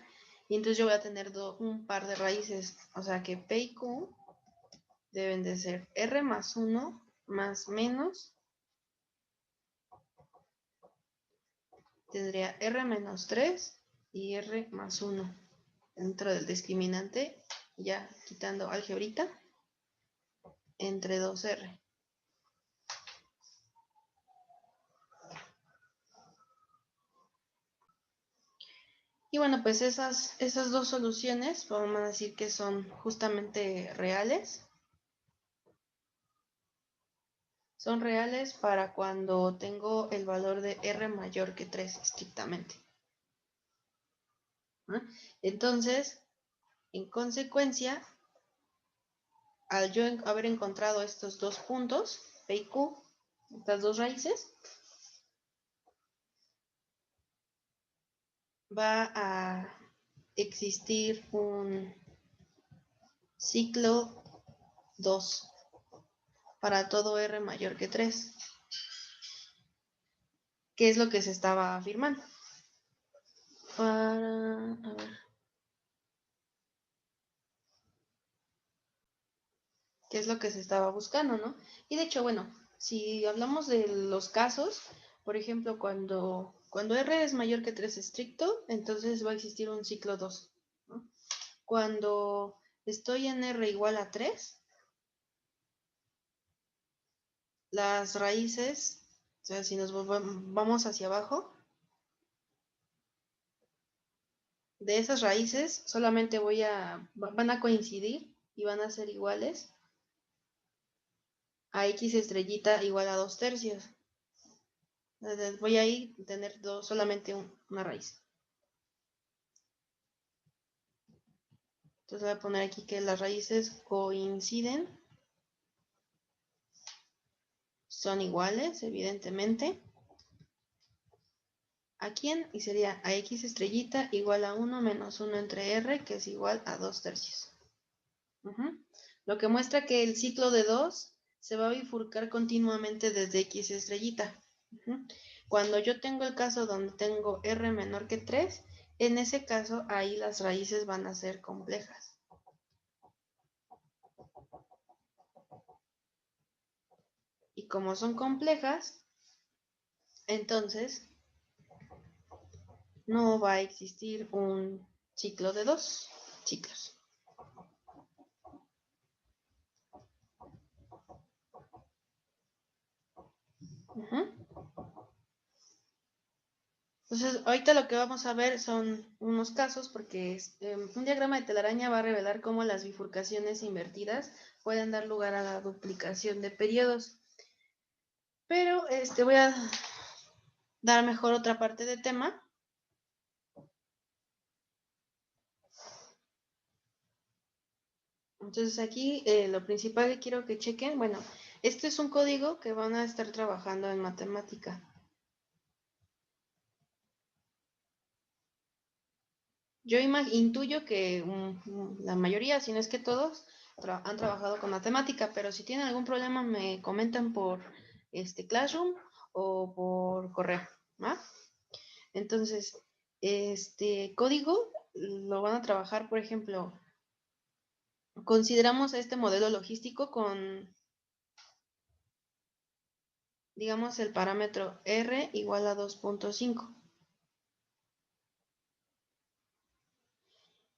y entonces yo voy a tener un par de raíces, o sea que P y Q deben de ser R más 1 más menos, tendría R menos 3 y R más 1 dentro del discriminante, ya quitando algebrita, entre 2R. Y bueno, pues esas dos soluciones vamos a decir que son justamente reales. Son reales para cuando tengo el valor de R mayor que 3 estrictamente. ¿No? Entonces, en consecuencia, al yo haber encontrado estos dos puntos, P y Q, estas dos raíces, va a existir un ciclo 2 para todo R mayor que 3, que es lo que se estaba afirmando. A ver, qué es lo que se estaba buscando, ¿no? Y de hecho, bueno, si hablamos de los casos, por ejemplo, cuando R es mayor que 3 estricto, entonces va a existir un ciclo 2, ¿no? Cuando estoy en R igual a 3, las raíces, o sea, si nos vamos hacia abajo, de esas raíces solamente van a coincidir y van a ser iguales a X estrellita igual a 2/3. Entonces voy a ir a tener solamente una raíz. Entonces voy a poner aquí que las raíces coinciden, son iguales, evidentemente. ¿A quién? Y sería a X estrellita igual a 1 menos 1 entre R, que es igual a 2/3. Lo que muestra que el ciclo de 2 se va a bifurcar continuamente desde X estrellita. Cuando yo tengo el caso donde tengo R menor que 3, en ese caso ahí las raíces van a ser complejas. Y como son complejas, entonces no va a existir un ciclo de 2 ciclos. Entonces, ahorita lo que vamos a ver son unos casos, porque un diagrama de telaraña va a revelar cómo las bifurcaciones invertidas pueden dar lugar a la duplicación de periodos. Pero voy a dar mejor otra parte de tema. Entonces aquí lo principal que quiero que chequen, bueno, este es un código que van a estar trabajando en matemática. Yo intuyo que la mayoría, si no es que todos, han trabajado con matemática, pero si tienen algún problema me comentan por Classroom o por correo, ¿va? Entonces, este código lo van a trabajar, por ejemplo, consideramos este modelo logístico con, digamos, el parámetro R igual a 2.5.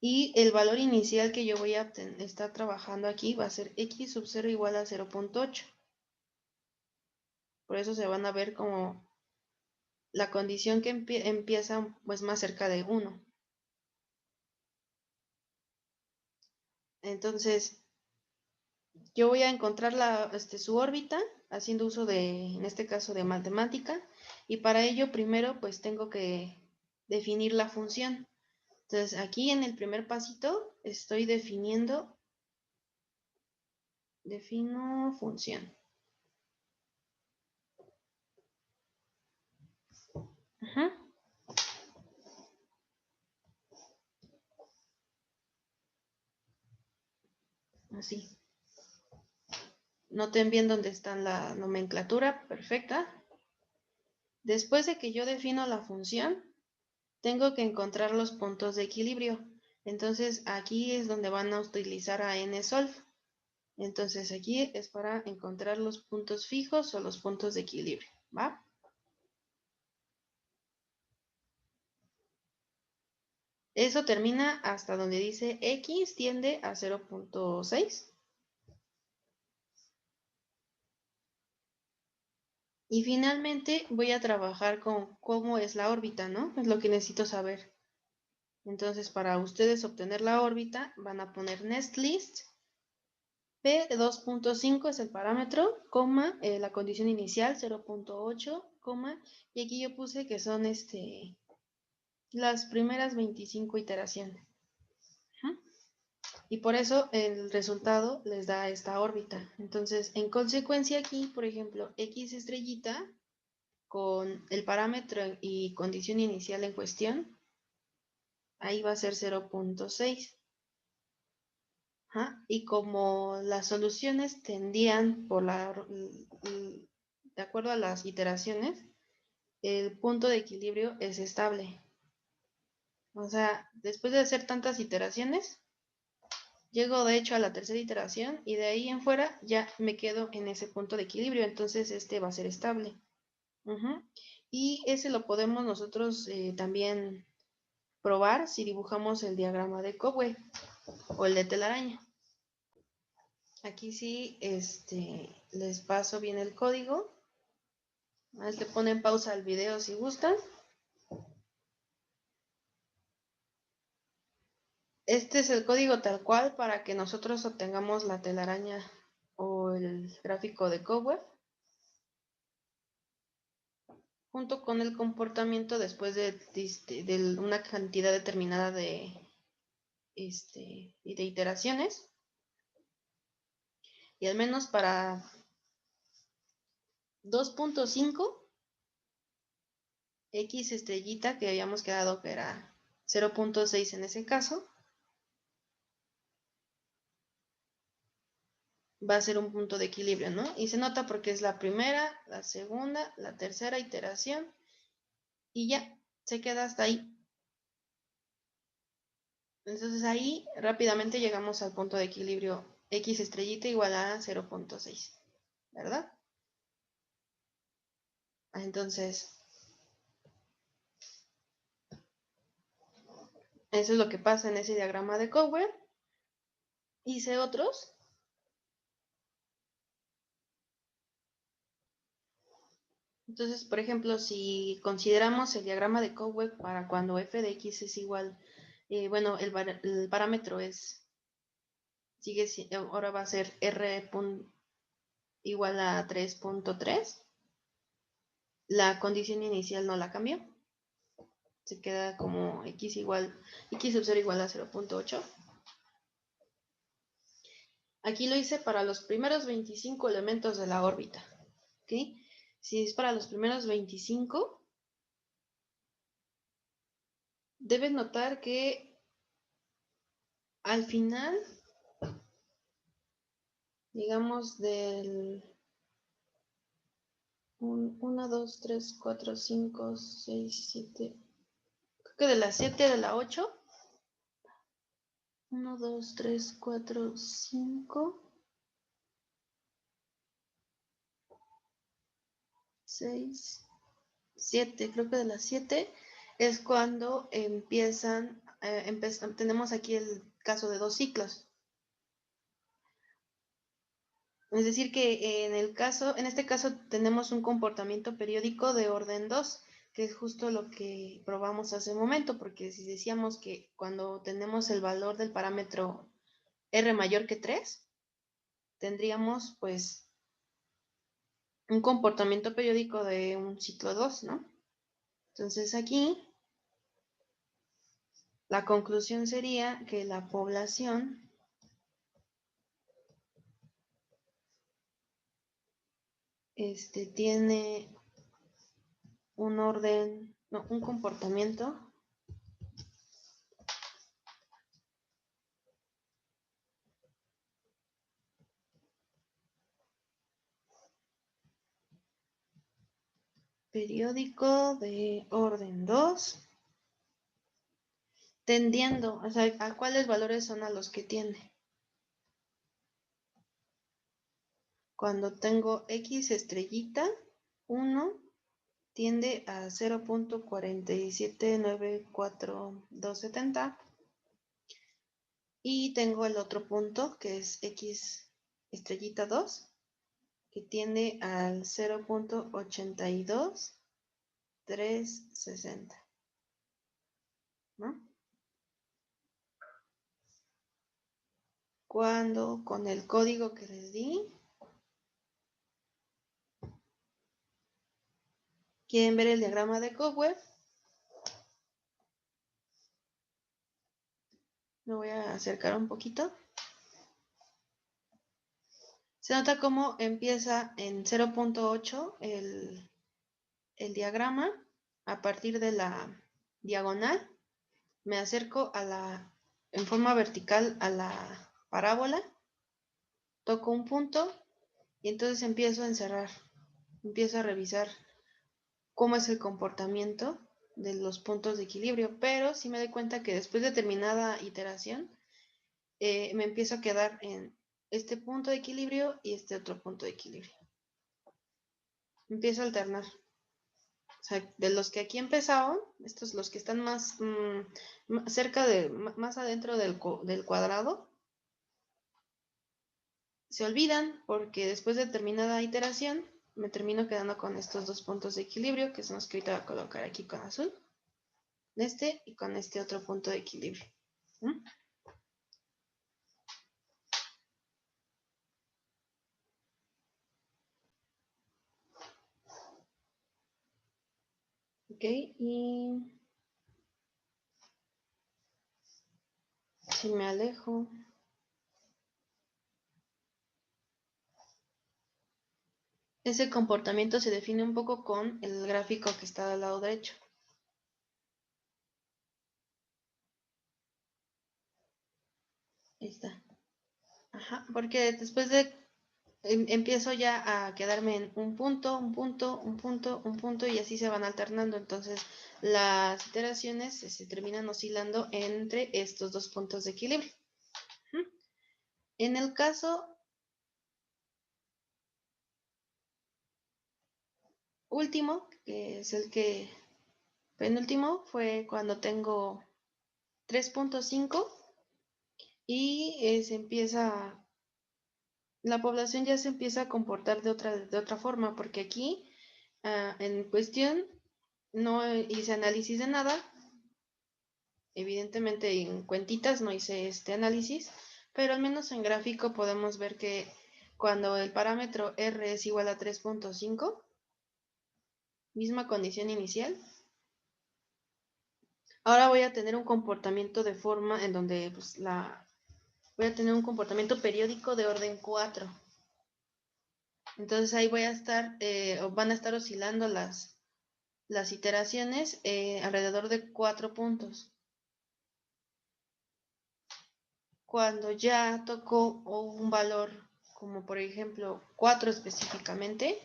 Y el valor inicial que yo voy a estar trabajando aquí va a ser X sub 0 igual a 0.8. Por eso se van a ver como la condición que empieza pues más cerca de 1. Entonces, yo voy a encontrar su órbita haciendo uso de, en este caso, de matemática. Y para ello, primero, pues tengo que definir la función. Entonces, aquí en el primer pasito estoy defino función. Así. Noten bien dónde está la nomenclatura perfecta. Después de que yo defino la función, tengo que encontrar los puntos de equilibrio. Entonces aquí es donde van a utilizar a NSolve. Entonces aquí es para encontrar los puntos fijos o los puntos de equilibrio, ¿va? Eso termina hasta donde dice X tiende a 0.6. Y finalmente voy a trabajar con cómo es la órbita, ¿no? Es lo que necesito saber. Entonces, para ustedes obtener la órbita, van a poner nestlist. P2.5 es el parámetro, coma, la condición inicial 0.8, coma, y aquí yo puse que son las primeras 25 iteraciones. Y por eso el resultado les da esta órbita. Entonces, en consecuencia aquí, por ejemplo, X estrellita con el parámetro y condición inicial en cuestión, ahí va a ser 0.6. Y como las soluciones tendían de acuerdo a las iteraciones, el punto de equilibrio es estable. O sea, después de hacer tantas iteraciones, llego de hecho a la tercera iteración y de ahí en fuera ya me quedo en ese punto de equilibrio, entonces este va a ser estable. Y ese lo podemos nosotros también probar si dibujamos el diagrama de Cowell o el de telaraña. Aquí sí les paso bien el código. Le ponen pausa al video si gustan. Este es el código tal cual para que nosotros obtengamos la telaraña o el gráfico de Cowell, junto con el comportamiento después de una cantidad determinada de iteraciones. Y al menos para 2.5, X estrellita, que habíamos quedado que era 0.6 en ese caso, va a ser un punto de equilibrio, ¿no? Y se nota porque es la primera, la segunda, la tercera iteración y ya, se queda hasta ahí. Entonces ahí rápidamente llegamos al punto de equilibrio X estrellita igual a 0.6, ¿verdad? Entonces, eso es lo que pasa en ese diagrama de Cowell. Hice otros. Entonces, por ejemplo, si consideramos el diagrama de Cowell para cuando f de x es igual, bueno, el parámetro sigue, ahora va a ser r igual a 3.3, la condición inicial no la cambió, se queda como x sub 0 igual a 0.8. Aquí lo hice para los primeros 25 elementos de la órbita, ¿ok? Si es para los primeros 25, debes notar que al final, digamos, del 1, 2, 3, 4, 5, 6, 7, creo que de la 7 de la 8, 1, 2, 3, 4, 5, 6, 7, creo que de las 7 es cuando tenemos aquí el caso de dos ciclos. Es decir que en este caso tenemos un comportamiento periódico de orden 2, que es justo lo que probamos hace un momento, porque si decíamos que cuando tenemos el valor del parámetro R mayor que 3, tendríamos pues un comportamiento periódico de un ciclo 2, ¿no? Entonces aquí la conclusión sería que la población tiene un orden, no, un comportamiento periódico de orden 2, tendiendo, o sea, ¿a cuáles valores son a los que tiende? Cuando tengo X estrellita, 1 tiende a 0.4794270 y tengo el otro punto que es X estrellita 2 que tiende al 0.82360, ¿no? Cuando con el código que les di, ¿quieren ver el diagrama de Cobweb? Me voy a acercar un poquito. Se nota cómo empieza en 0.8 el diagrama. A partir de la diagonal me acerco en forma vertical a la parábola, toco un punto y entonces empiezo a encerrar, empiezo a revisar cómo es el comportamiento de los puntos de equilibrio, pero sí me doy cuenta que después de terminada iteración me empiezo a quedar en este punto de equilibrio y este otro punto de equilibrio. Empiezo a alternar. O sea, de los que aquí empezaron, estos los que están más cerca más adentro del cuadrado, se olvidan porque después de terminada iteración me termino quedando con estos dos puntos de equilibrio que son los que ahorita voy a colocar aquí con azul, este y con este otro punto de equilibrio. Ok, y si me alejo, ese comportamiento se define un poco con el gráfico que está al lado derecho. Ahí está. Ajá, porque después de empiezo ya a quedarme en un punto, un punto, un punto, un punto y así se van alternando. Entonces las iteraciones se terminan oscilando entre estos dos puntos de equilibrio. En el caso último, que es el que penúltimo, fue cuando tengo 3.5 y se empieza, la población ya se empieza a comportar de otra forma, porque aquí en cuestión no hice análisis de nada, evidentemente en cuentitas no hice este análisis, pero al menos en gráfico podemos ver que cuando el parámetro R es igual a 3.5, misma condición inicial, ahora voy a tener un comportamiento de forma en donde pues, voy a tener un comportamiento periódico de orden 4. Entonces ahí voy a estar, van a estar oscilando las iteraciones alrededor de 4 puntos. Cuando ya tocó un valor como por ejemplo 4 específicamente,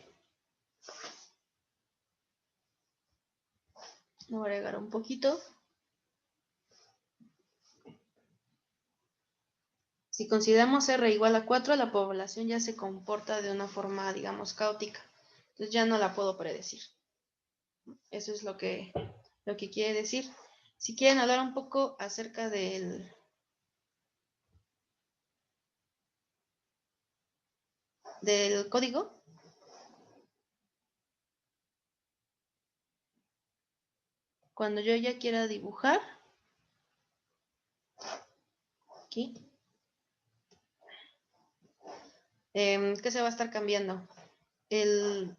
voy a agregar un poquito. Si consideramos R igual a 4, la población ya se comporta de una forma, digamos, caótica. Entonces ya no la puedo predecir. Eso es lo que quiere decir. Si quieren hablar un poco acerca del código. Cuando yo ya quiera dibujar, aquí, ¿qué se va a estar cambiando? El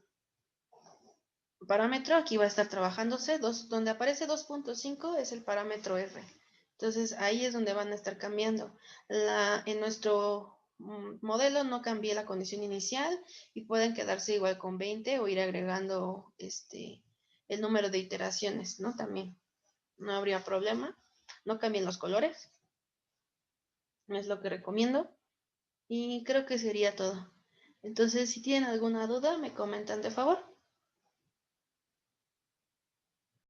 parámetro aquí va a estar trabajándose, donde aparece 2.5 es el parámetro R. Entonces ahí es donde van a estar cambiando. En nuestro modelo no cambié la condición inicial y pueden quedarse igual con 20 o ir agregando el número de iteraciones, ¿no? También no habría problema. No cambien los colores. Es lo que recomiendo. Y creo que sería todo. Entonces, si tienen alguna duda, me comentan de favor.